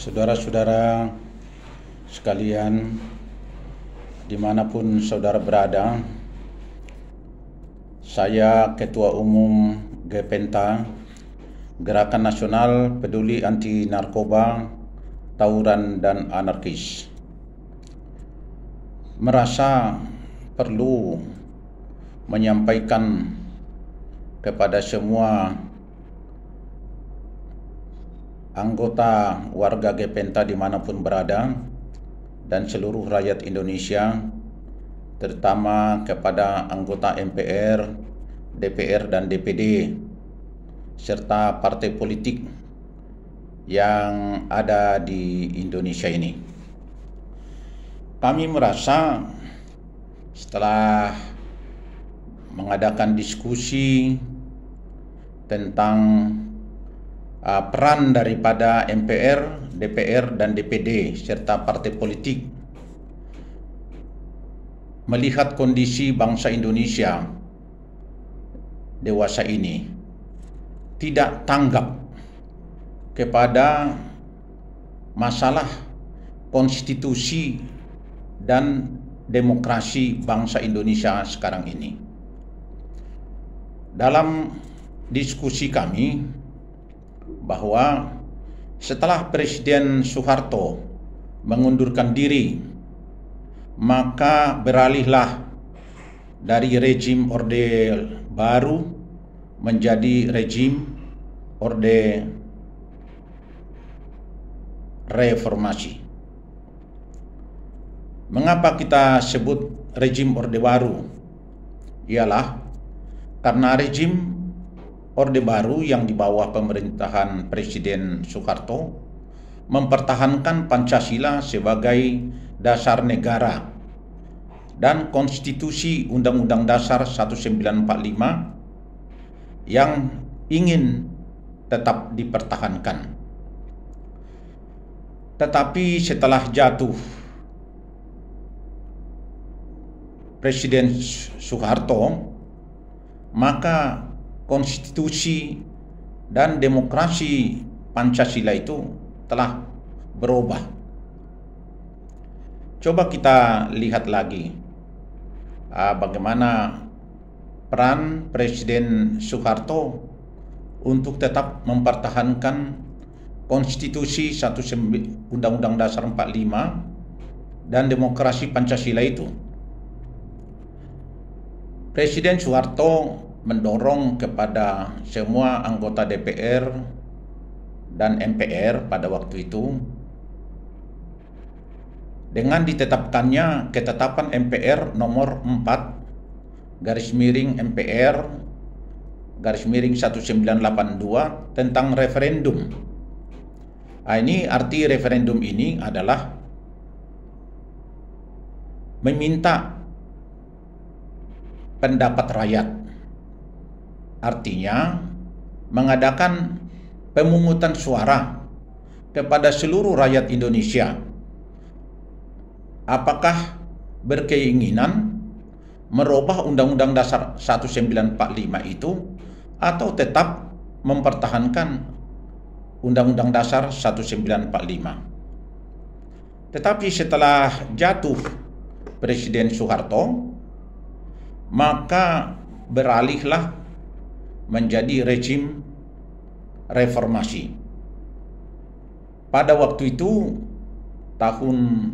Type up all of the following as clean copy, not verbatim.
Saudara-saudara sekalian, dimanapun saudara berada, saya Ketua Umum GPENTA, Gerakan Nasional Peduli Anti Narkoba, Tawuran dan Anarkis, merasa perlu menyampaikan kepada semua anggota warga GPENTA dimanapun berada dan seluruh rakyat Indonesia, terutama kepada anggota MPR, DPR dan DPD serta partai politik yang ada di Indonesia ini. Kami merasa setelah mengadakan diskusi tentang peran daripada MPR, DPR dan DPD serta partai politik melihat kondisi bangsa Indonesia dewasa ini tidak tanggap kepada masalah konstitusi dan demokrasi bangsa Indonesia sekarang ini. Dalam diskusi kami bahwa setelah Presiden Soeharto mengundurkan diri, maka beralihlah dari rejim Orde Baru menjadi rejim Orde Reformasi. Mengapa kita sebut rejim Orde Baru? Ialah karena rejim Orde Baru yang di bawah pemerintahan Presiden Soeharto mempertahankan Pancasila sebagai dasar negara dan konstitusi Undang-Undang Dasar 1945 yang ingin tetap dipertahankan. Tetapi setelah jatuh Presiden Soeharto, maka konstitusi dan demokrasi Pancasila itu telah berubah. Coba kita lihat lagi bagaimana peran Presiden Soeharto untuk tetap mempertahankan konstitusi Undang-Undang Dasar 45 dan demokrasi Pancasila itu. Presiden Soeharto mendorong kepada semua anggota DPR dan MPR pada waktu itu dengan ditetapkannya ketetapan MPR nomor 4/MPR/1982 tentang referendum. Ini arti referendum ini adalah meminta pendapat rakyat. Artinya mengadakan pemungutan suara kepada seluruh rakyat Indonesia. Apakah berkeinginan merubah Undang-Undang Dasar 1945 itu atau tetap mempertahankan Undang-Undang Dasar 1945. Tetapi setelah jatuh Presiden Soeharto, maka beralihlah menjadi rejim reformasi. Pada waktu itu tahun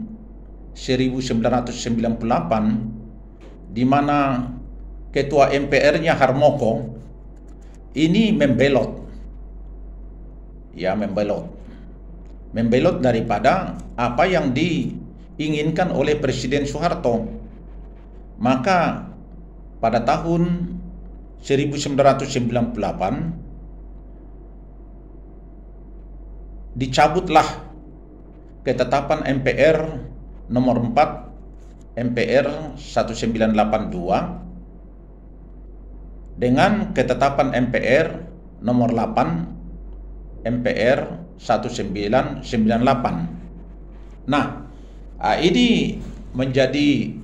1998, di mana ketua MPR-nya Harmoko ini membelot daripada apa yang diinginkan oleh Presiden Soeharto. Maka pada tahun 1998 dicabutlah ketetapan MPR nomor 4 MPR 1982 dengan ketetapan MPR nomor 8 MPR 1998. Nah, ini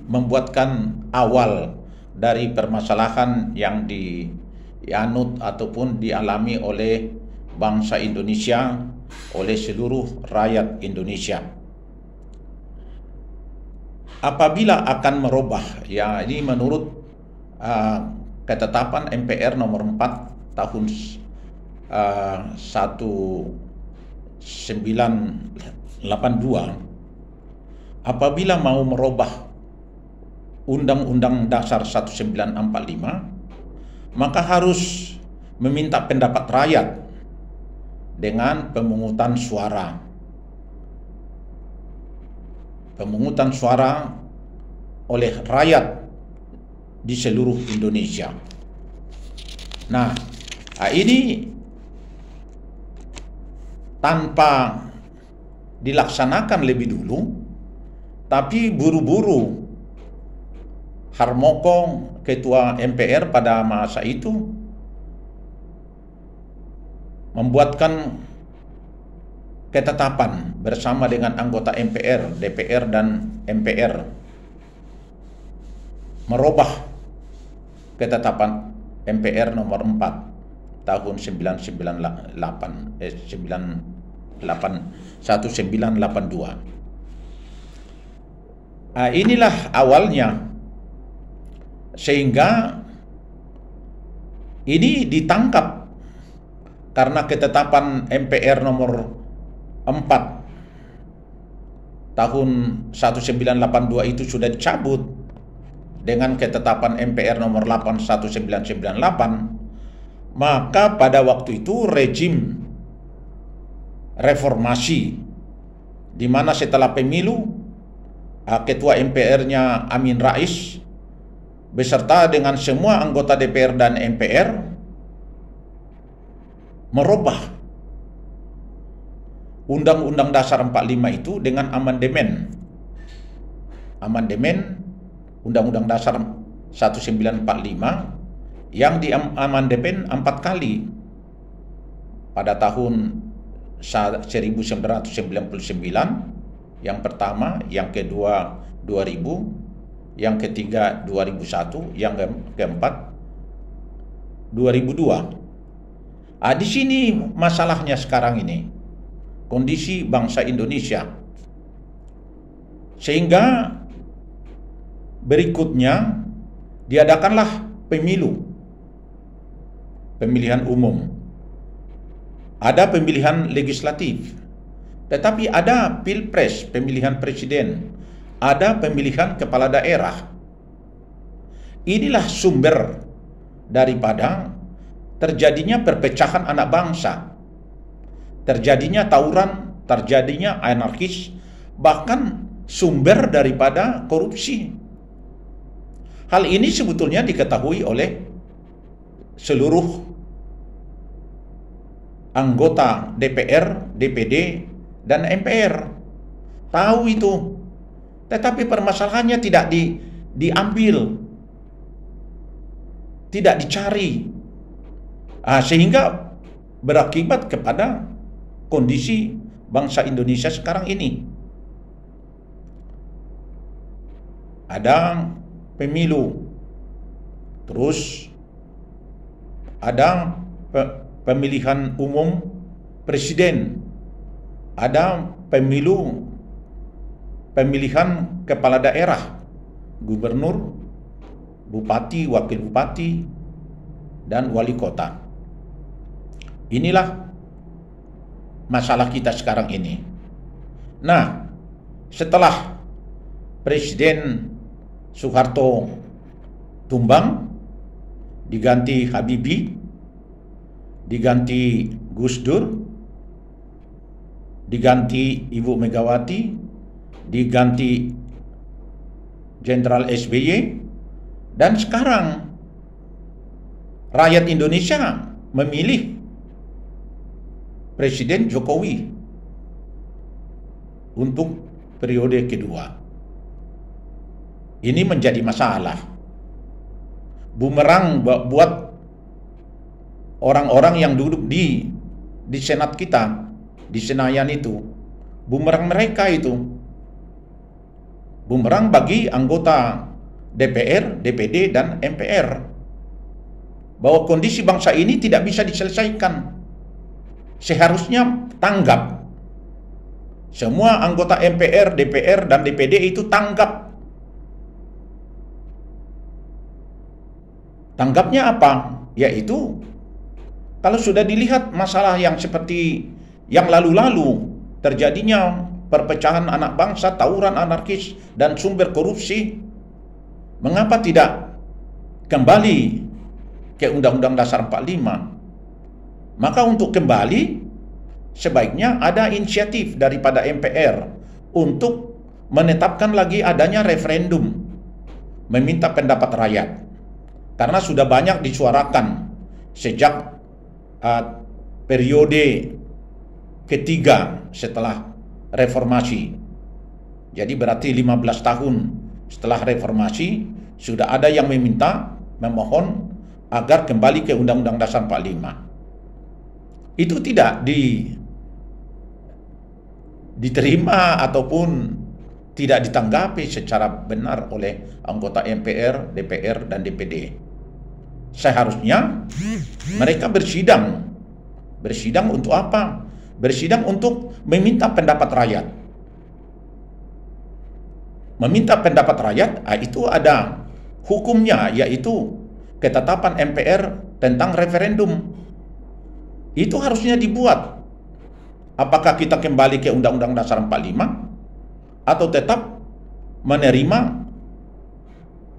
membuatkan awal dari permasalahan yang dianut ataupun dialami oleh bangsa Indonesia oleh seluruh rakyat Indonesia. Apabila akan merubah, ya ini menurut ketetapan MPR nomor 4 tahun 1982, apabila mau merubah Undang-Undang Dasar 1945, maka harus meminta pendapat rakyat dengan pemungutan suara. Pemungutan suara oleh rakyat di seluruh Indonesia. Nah, ini tanpa dilaksanakan lebih dulu, tapi buru-buru Harmoko, ketua MPR pada masa itu, membuatkan ketetapan bersama dengan anggota MPR, DPR, dan MPR merubah ketetapan MPR nomor 4 tahun 1982. Inilah awalnya, sehingga ini ditangkap karena ketetapan MPR nomor 4 tahun 1982 itu sudah dicabut dengan ketetapan MPR nomor 8 1998, maka pada waktu itu rejim reformasi, di mana setelah pemilu ketua MPR-nya Amin Rais beserta dengan semua anggota DPR dan MPR merubah Undang-Undang Dasar 45 itu dengan amandemen Undang-Undang Dasar 1945 yang diamandemen 4 kali pada tahun 1999, yang pertama, yang kedua 2000, yang ketiga 2001, yang keempat 2002. Di sini masalahnya sekarang ini, kondisi bangsa Indonesia, sehingga berikutnya diadakanlah pemilihan umum. Ada pemilihan legislatif, tetapi ada pilpres, pemilihan presiden, ada pemilihan kepala daerah. Inilah sumber daripada terjadinya perpecahan anak bangsa, terjadinya tawuran, terjadinya anarkis, bahkan sumber daripada korupsi. Hal ini sebetulnya diketahui oleh seluruh anggota DPR, DPD, dan MPR. Tahu itu. Tetapi permasalahannya tidak diambil, tidak dicari, sehingga berakibat kepada kondisi bangsa Indonesia sekarang ini. Ada pemilu, terus ada pemilihan umum presiden, ada pemilihan kepala daerah, gubernur, bupati, wakil bupati, dan wali kota. Inilah masalah kita sekarang ini. Nah, setelah Presiden Soeharto tumbang, diganti Habibie, diganti Gus Dur, diganti Ibu Megawati, diganti Jenderal SBY, dan sekarang rakyat Indonesia memilih Presiden Jokowi untuk periode kedua. Ini menjadi masalah. Bumerang buat orang-orang yang duduk di Senat kita, di Senayan itu. Bumerang mereka itu. Bumerang bagi anggota DPR, DPD, dan MPR. Bahwa kondisi bangsa ini tidak bisa diselesaikan. Seharusnya tanggap semua anggota MPR, DPR, dan DPD itu tanggap. Tanggapnya apa? Yaitu, kalau sudah dilihat masalah yang seperti yang lalu-lalu, terjadinya perpecahan anak bangsa, tawuran anarkis, dan sumber korupsi, mengapa tidak kembali ke Undang-Undang Dasar 45? Maka untuk kembali, sebaiknya ada inisiatif daripada MPR untuk menetapkan lagi adanya referendum, meminta pendapat rakyat. Karena sudah banyak disuarakan sejak periode ketiga setelah reformasi. Jadi berarti 15 tahun setelah reformasi sudah ada yang memohon agar kembali ke Undang-Undang Dasar 45. Itu tidak diterima ataupun tidak ditanggapi secara benar oleh anggota MPR, DPR, dan DPD. Seharusnya mereka bersidang. Bersidang untuk apa? Bersidang untuk meminta pendapat rakyat. Meminta pendapat rakyat, itu ada hukumnya, yaitu ketetapan MPR tentang referendum. Itu harusnya dibuat. Apakah kita kembali ke Undang-Undang Dasar 45 atau tetap menerima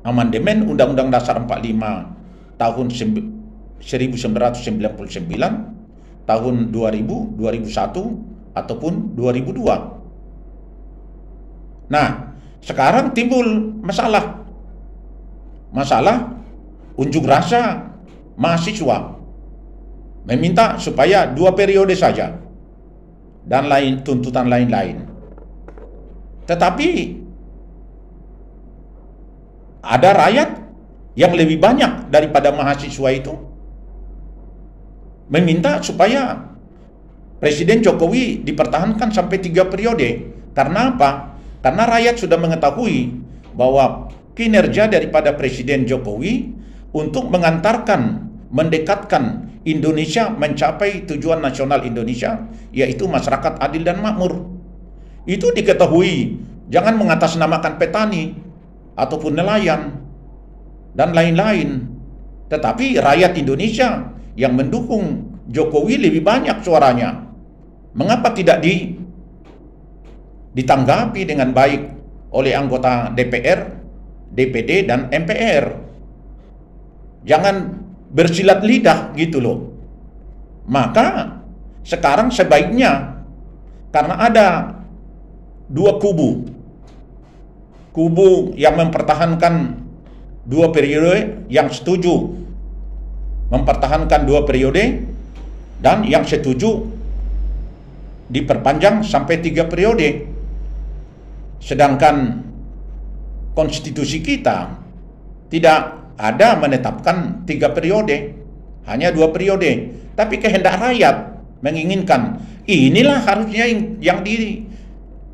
amandemen Undang-Undang Dasar 45 tahun 1999, tahun 2000, 2001, ataupun 2002. Nah, sekarang timbul masalah unjuk rasa mahasiswa meminta supaya 2 periode saja dan tuntutan lain-lain. Tetapi ada rakyat yang lebih banyak daripada mahasiswa itu meminta supaya Presiden Jokowi dipertahankan sampai 3 periode. Karena apa? Karena rakyat sudah mengetahui bahwa kinerja daripada Presiden Jokowi untuk mendekatkan Indonesia mencapai tujuan nasional Indonesia, yaitu masyarakat adil dan makmur. Itu diketahui. Jangan mengatasnamakan petani ataupun nelayan dan lain-lain. Tetapi rakyat Indonesia yang mendukung Jokowi lebih banyak suaranya. Mengapa tidak ditanggapi dengan baik oleh anggota DPR, DPD, dan MPR? Jangan bersilat lidah gitu loh. Maka sekarang sebaiknya, karena ada 2 kubu yang mempertahankan 2 periode, yang setuju mempertahankan 2 periode, dan yang setuju diperpanjang sampai 3 periode. Sedangkan konstitusi kita tidak ada menetapkan 3 periode, hanya 2 periode. Tapi kehendak rakyat menginginkan inilah harusnya yang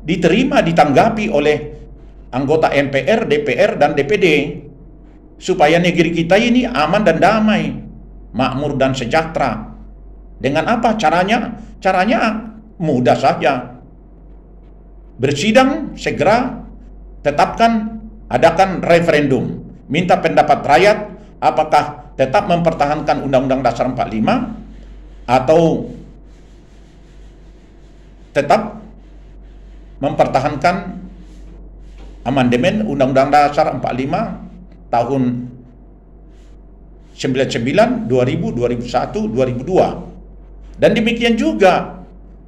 diterima, ditanggapi oleh anggota MPR, DPR, dan DPD, supaya negeri kita ini aman dan damai, makmur dan sejahtera. Dengan apa caranya? Caranya mudah saja. Bersidang segera, tetapkan, adakan referendum, minta pendapat rakyat apakah tetap mempertahankan Undang-Undang Dasar 45 atau tetap mempertahankan amandemen Undang-Undang Dasar 45 tahun 99, 2000, 2001, 2002. Dan demikian juga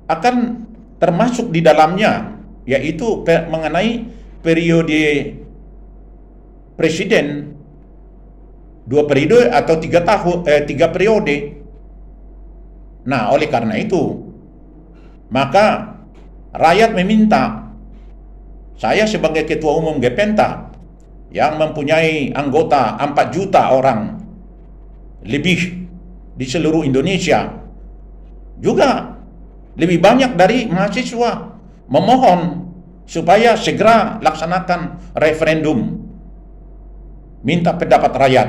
akan termasuk di dalamnya, yaitu mengenai periode presiden 2 periode atau 3 periode. Nah, oleh karena itu, maka rakyat meminta, saya sebagai Ketua Umum Gepenta yang mempunyai anggota 4 juta orang lebih di seluruh Indonesia, juga lebih banyak dari mahasiswa, memohon supaya segera laksanakan referendum, minta pendapat rakyat.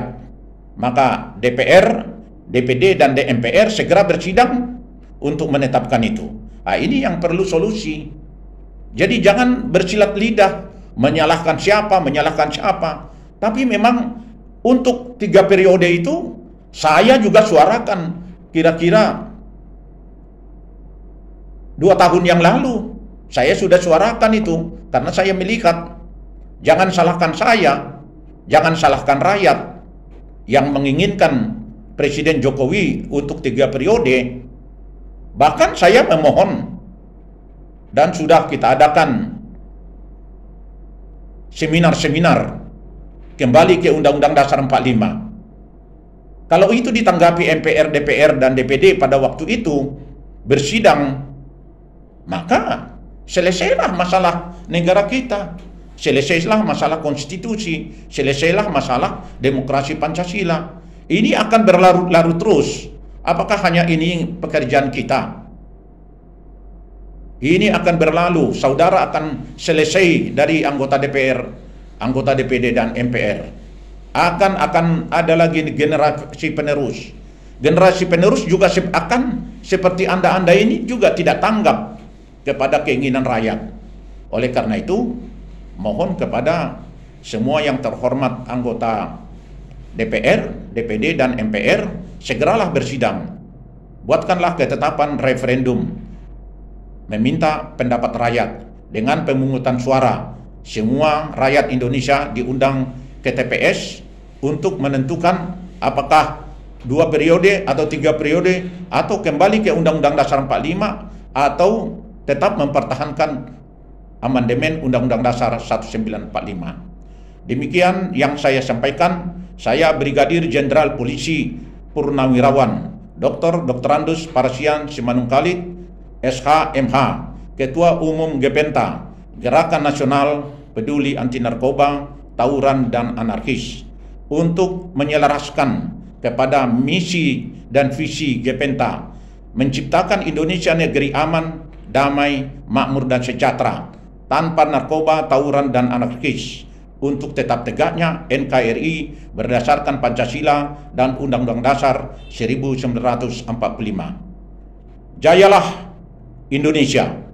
Maka DPR, DPD, dan MPR segera bersidang untuk menetapkan itu. Nah, ini yang perlu solusi. Jadi jangan bersilat lidah, menyalahkan siapa, Tapi memang untuk 3 periode itu, saya juga suarakan kira-kira 2 tahun yang lalu. Saya sudah suarakan itu, karena saya melihat, jangan salahkan saya, jangan salahkan rakyat yang menginginkan Presiden Jokowi untuk 3 periode. Bahkan saya memohon, dan sudah kita adakan seminar-seminar kembali ke Undang-Undang Dasar 45. Kalau itu ditanggapi MPR, DPR, dan DPD pada waktu itu bersidang, maka selesailah masalah negara kita, selesailah masalah konstitusi, selesailah masalah demokrasi Pancasila. Ini akan berlarut-larut terus. Apakah hanya ini pekerjaan kita? Ini akan berlalu, saudara akan selesai dari anggota DPR, anggota DPD dan MPR. Akan ada lagi generasi penerus. Generasi penerus juga akan seperti Anda ini juga tidak tanggap kepada keinginan rakyat. Oleh karena itu, mohon kepada semua yang terhormat anggota DPR, DPD dan MPR, segeralah bersidang. Buatkanlah ketetapan referendum meminta pendapat rakyat dengan pemungutan suara. Semua rakyat Indonesia diundang ke TPS untuk menentukan apakah 2 periode atau 3 periode atau kembali ke Undang-Undang Dasar 45 atau tetap mempertahankan amandemen Undang-Undang Dasar 1945. Demikian yang saya sampaikan. Saya Brigadir Jenderal Polisi Purnawirawan Dr. Andus Parsian Simanungkalit, SH-MH, Ketua Umum Gepenta, Gerakan Nasional Peduli Anti Narkoba, Tawuran dan Anarkis, untuk menyelaraskan kepada misi dan visi Gepenta, menciptakan Indonesia negeri aman, damai, makmur dan sejahtera, tanpa narkoba, tawuran dan anarkis, untuk tetap tegaknya NKRI berdasarkan Pancasila dan Undang-Undang Dasar 1945. Jayalah Indonesia!